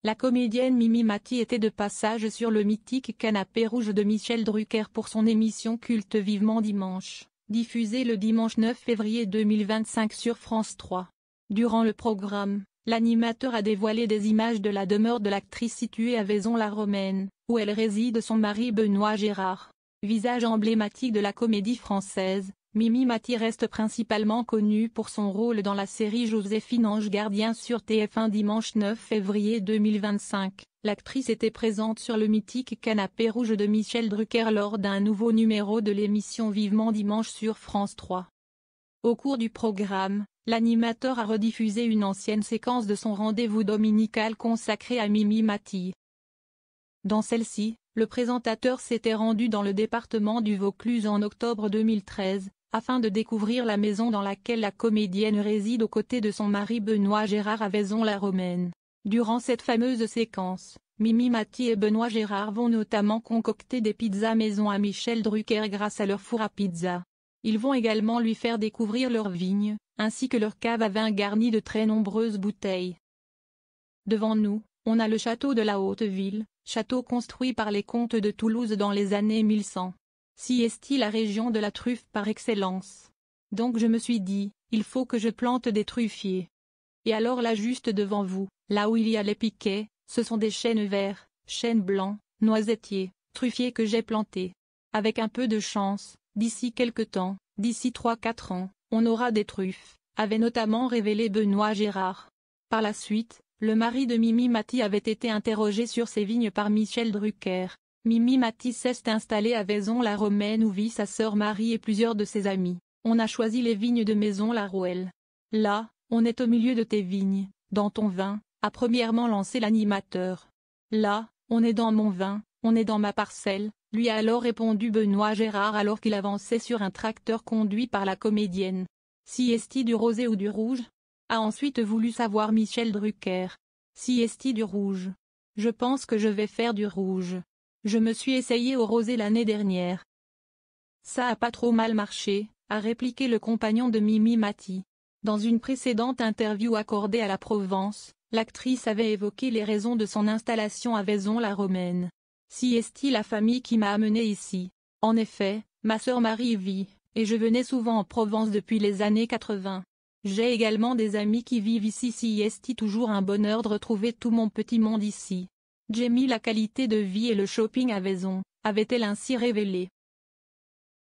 La comédienne Mimi Mati était de passage sur le mythique canapé rouge de Michel Drucker pour son émission culte Vivement Dimanche, diffusée le dimanche 9 février 2025 sur France 3. Durant le programme, l'animateur a dévoilé des images de la demeure de l'actrice située à Vaison-la-Romaine, où elle réside son mari Benoît Gérard. Visage emblématique de la comédie française, Mimi Mati reste principalement connue pour son rôle dans la série Joséphine Ange Gardien sur TF1 dimanche 9 février 2025. L'actrice était présente sur le mythique canapé rouge de Michel Drucker lors d'un nouveau numéro de l'émission Vivement Dimanche sur France 3. Au cours du programme, l'animateur a rediffusé une ancienne séquence de son rendez-vous dominical consacré à Mimi Mati. Dans celle-ci, le présentateur s'était rendu dans le département du Vaucluse en octobre 2013, afin de découvrir la maison dans laquelle la comédienne réside aux côtés de son mari Benoît Gérard à Vaison-la-Romaine. Durant cette fameuse séquence, Mimi Mati et Benoît Gérard vont notamment concocter des pizzas maison à Michel Drucker grâce à leur four à pizza. Ils vont également lui faire découvrir leurs vignes, ainsi que leur cave à vin garnie de très nombreuses bouteilles. Devant nous, on a le château de la Haute-Ville, château construit par les comtes de Toulouse dans les années 1100. Si est-il la région de la truffe par excellence. Donc je me suis dit, il faut que je plante des truffiers. Et alors là juste devant vous, là où il y a les piquets, ce sont des chênes verts, chênes blancs, noisettiers, truffiers que j'ai plantés. Avec un peu de chance, d'ici quelque temps, d'ici 3-4 ans, on aura des truffes, avait notamment révélé Benoît Gérard. Par la suite, le mari de Mimi Mati avait été interrogé sur ses vignes par Michel Drucker. Mimi Mati s'est installée à Vaison-la-Romaine où vit sa sœur Marie et plusieurs de ses amis. On a choisi les vignes de Maison-la-Rouelle. Là, on est au milieu de tes vignes, dans ton vin, a premièrement lancé l'animateur. Là, on est dans mon vin, on est dans ma parcelle, lui a alors répondu Benoît Gérard alors qu'il avançait sur un tracteur conduit par la comédienne. Si est-il du rosé ou du rouge? A ensuite voulu savoir Michel Drucker. Si est-il du rouge? Je pense que je vais faire du rouge. Je me suis essayé au rosé l'année dernière. Ça a pas trop mal marché, a répliqué le compagnon de Mimi Mati. Dans une précédente interview accordée à la Provence, l'actrice avait évoqué les raisons de son installation à Vaison-la-Romaine. Si est-il la famille qui m'a amenée ici? En effet, ma sœur Marie y vit, et je venais souvent en Provence depuis les années 80. J'ai également des amis qui vivent ici. Si est toujours un bonheur de retrouver tout mon petit monde ici. J'ai mis la qualité de vie et le shopping à Vaison, avait-elle ainsi révélé.